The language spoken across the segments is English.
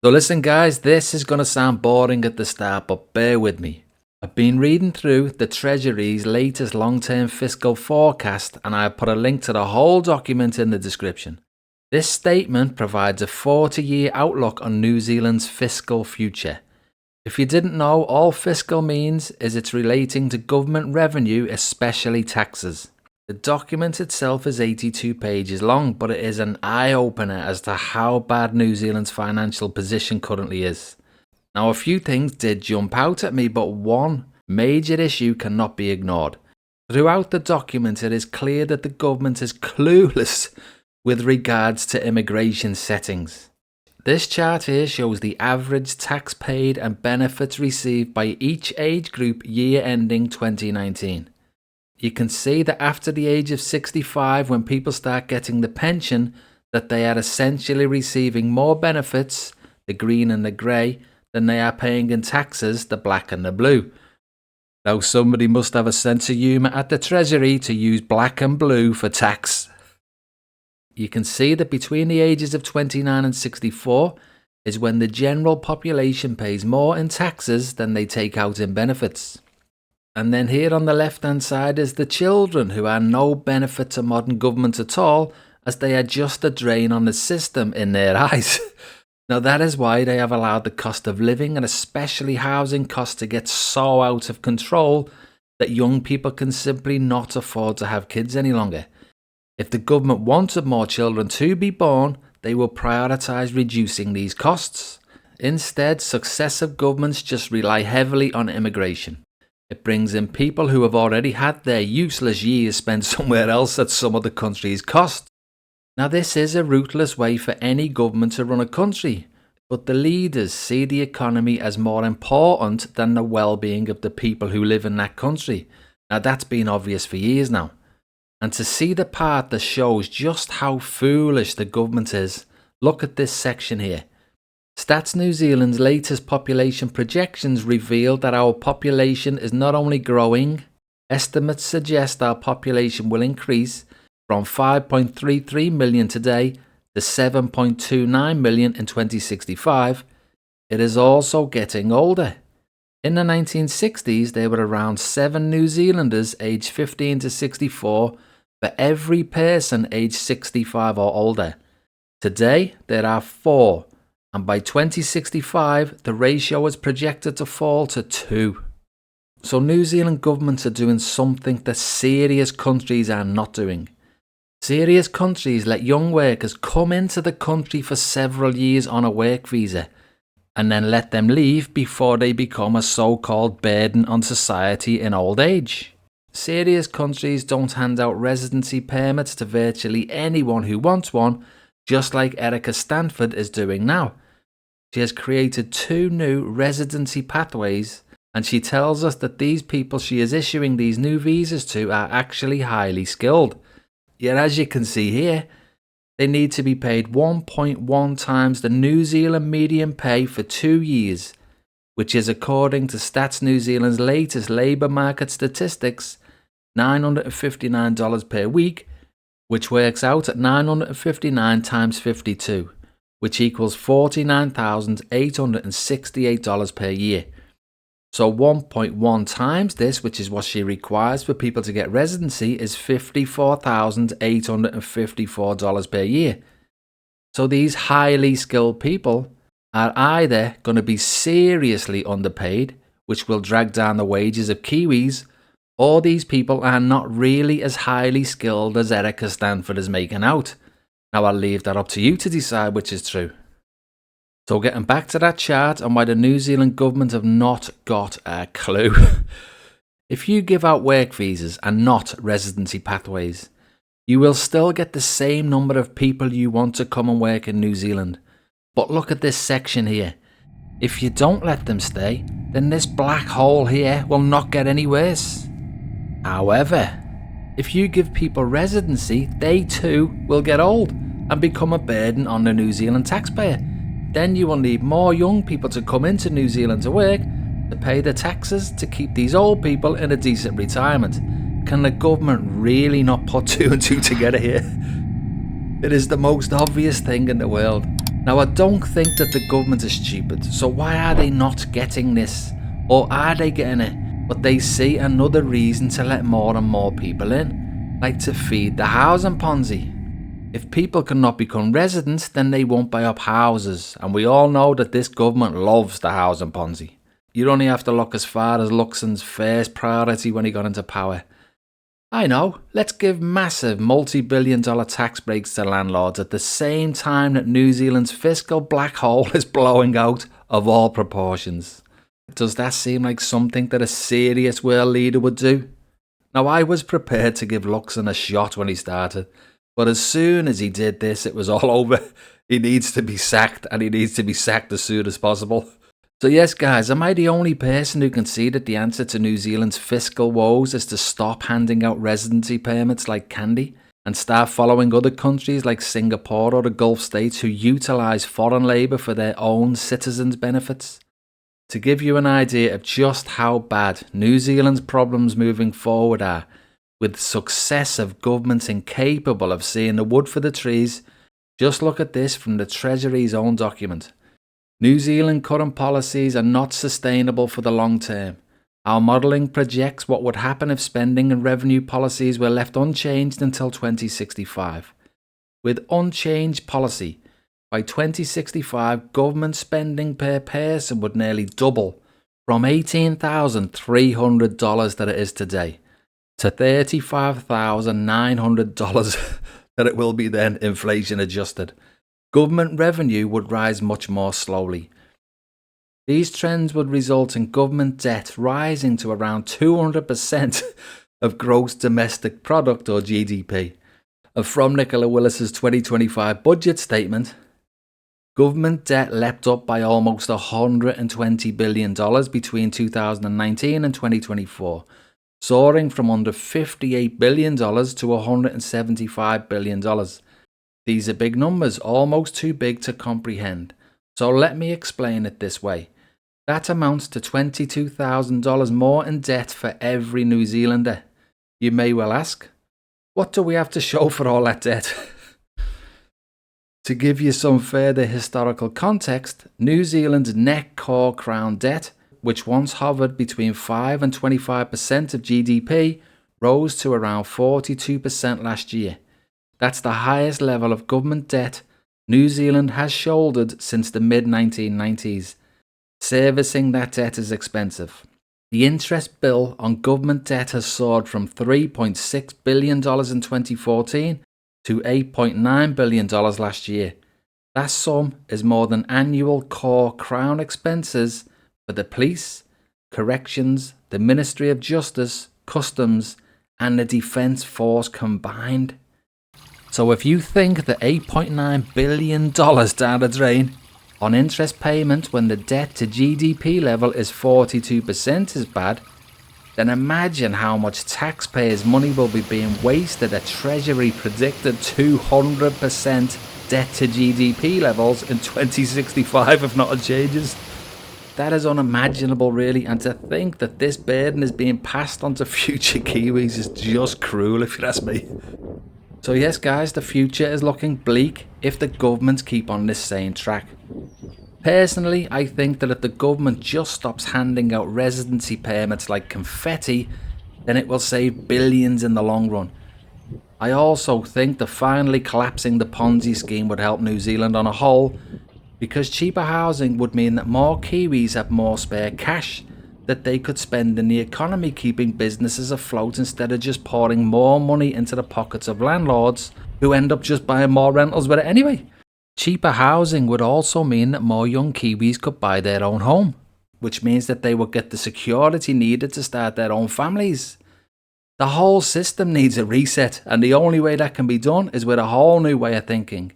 So listen guys, this is going to sound boring at the start, but bear with me. I've been reading through the Treasury's latest long-term fiscal forecast and I have put a link to the whole document in the description. This statement provides a 40-year outlook on New Zealand's fiscal future. If you didn't know, all fiscal means is it's relating to government revenue, especially taxes. The document itself is 82 pages long, but it is an eye-opener as to how bad New Zealand's financial position currently is. Now, a few things did jump out at me, but one major issue cannot be ignored. Throughout the document, it is clear that the government is clueless with regards to immigration settings. This chart here shows the average tax paid and benefits received by each age group year ending 2019. You can see that after the age of 65, when people start getting the pension, that they are essentially receiving more benefits, the green and the grey, than they are paying in taxes, the black and the blue. Now somebody must have a sense of humour at the Treasury to use black and blue for tax. You can see that between the ages of 29 and 64 is when the general population pays more in taxes than they take out in benefits. And then here on the left hand side is the children, who are no benefit to modern government at all, as they are just a drain on the system in their eyes. Now that is why they have allowed the cost of living and especially housing costs to get so out of control that young people can simply not afford to have kids any longer. If the government wanted more children to be born, they will prioritise reducing these costs. Instead, successive governments just rely heavily on immigration. It brings in people who have already had their useless years spent somewhere else at some other country's cost. Now this is a ruthless way for any government to run a country, but the leaders see the economy as more important than the well-being of the people who live in that country. Now that's been obvious for years now. And to see the part that shows just how foolish the government is, look at this section here. Stats New Zealand's latest population projections reveal that our population is not only growing, estimates suggest our population will increase from 5.33 million today to 7.29 million in 2065. It is also getting older. In the 1960s, there were around 7 New Zealanders aged 15 to 64 for every person aged 65 or older. Today, there are 4. And by 2065, the ratio is projected to fall to 2. So New Zealand governments are doing something that serious countries are not doing. Serious countries let young workers come into the country for several years on a work visa and then let them leave before they become a so-called burden on society in old age. Serious countries don't hand out residency permits to virtually anyone who wants one, just like Erica Stanford is doing now. She has created 2 new residency pathways, and she tells us that these people she is issuing these new visas to are actually highly skilled. Yet as you can see here, they need to be paid 1.1 times the New Zealand median pay for 2 years, which is, according to Stats New Zealand's latest labour market statistics, $959 per week, which works out at 959 times 52. Which equals $49,868 per year. So 1.1 times this, which is what she requires for people to get residency, is $54,854 per year. So these highly skilled people are either going to be seriously underpaid, which will drag down the wages of Kiwis, or these people are not really as highly skilled as Erica Stanford is making out. Now I'll leave that up to you to decide which is true. So getting back to that chart and why the New Zealand government have not got a clue. If you give out work visas and not residency pathways, you will still get the same number of people you want to come and work in New Zealand. But look at this section here. If you don't let them stay, then this black hole here will not get any worse. However, if you give people residency, they too will get old and become a burden on the New Zealand taxpayer. Then you will need more young people to come into New Zealand to work, to pay the taxes to keep these old people in a decent retirement. Can the government really not put 2 and 2 together here? It is the most obvious thing in the world. Now, I don't think that the government is stupid, so why are they not getting this? Or are they getting it, but they see another reason to let more and more people in, like to feed the housing Ponzi? If people cannot become residents, then they won't buy up houses, and we all know that this government loves the housing Ponzi. You only have to look as far as Luxon's first priority when he got into power. I know, let's give massive multi-billion-dollar tax breaks to landlords at the same time that New Zealand's fiscal black hole is blowing out of all proportions. Does that seem like something that a serious world leader would do? Now, I was prepared to give Luxon a shot when he started, but as soon as he did this, it was all over. He needs to be sacked, and he needs to be sacked as soon as possible. So yes guys, am I the only person who can see that the answer to New Zealand's fiscal woes is to stop handing out residency permits like candy and start following other countries like Singapore or the Gulf states who utilise foreign labour for their own citizens' benefits? To give you an idea of just how bad New Zealand's problems moving forward are, with successive governments incapable of seeing the wood for the trees, just look at this from the Treasury's own document. New Zealand current policies are not sustainable for the long term. Our modelling projects what would happen if spending and revenue policies were left unchanged until 2065. With unchanged policy, by 2065 government spending per person would nearly double from $18,300 that it is today to $35,900 that it will be then, inflation adjusted. Government revenue would rise much more slowly. These trends would result in government debt rising to around 200% of gross domestic product or GDP. And from Nicola Willis's 2025 budget statement, government debt leapt up by almost $120 billion between 2019 and 2024, soaring from under $58 billion to $175 billion. These are big numbers, almost too big to comprehend. So let me explain it this way. That amounts to $22,000 more in debt for every New Zealander. You may well ask, what do we have to show for all that debt? To give you some further historical context, New Zealand's net core crown debt, which once hovered between 5 and 25% of GDP, rose to around 42% last year. That's the highest level of government debt New Zealand has shouldered since the mid-1990s. Servicing that debt is expensive. The interest bill on government debt has soared from $3.6 billion in 2014 to $8.9 billion last year. That sum is more than annual core crown expenses for the police, corrections, the Ministry of Justice, Customs, and the Defence Force combined. So if you think the $8.9 billion down the drain on interest payment when the debt to GDP level is 42% is bad, then imagine how much taxpayers' money will be being wasted at Treasury predicted 200% debt to GDP levels in 2065 if nothing changes. That is unimaginable really, and to think that this burden is being passed on to future Kiwis is just cruel if you ask me. So yes guys, the future is looking bleak if the governments keep on this same track. Personally, I think that if the government just stops handing out residency permits like confetti, then it will save billions in the long run. I also think that finally collapsing the Ponzi scheme would help New Zealand on a whole, because cheaper housing would mean that more Kiwis have more spare cash that they could spend in the economy keeping businesses afloat instead of just pouring more money into the pockets of landlords who end up just buying more rentals with it anyway. Cheaper housing would also mean that more young Kiwis could buy their own home, which means that they would get the security needed to start their own families. The whole system needs a reset, and the only way that can be done is with a whole new way of thinking.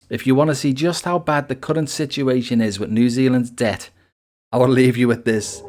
If you want to see just how bad the current situation is with New Zealand's debt, I will leave you with this.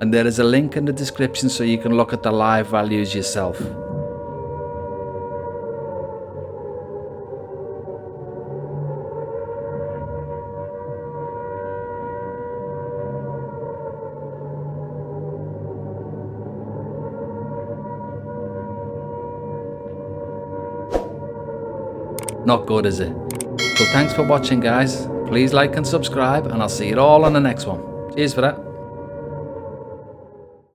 And there is a link in the description so you can look at the live values yourself. Not good, is it? So thanks for watching guys. Please like and subscribe, and I'll see you all on the next one. Cheers for that.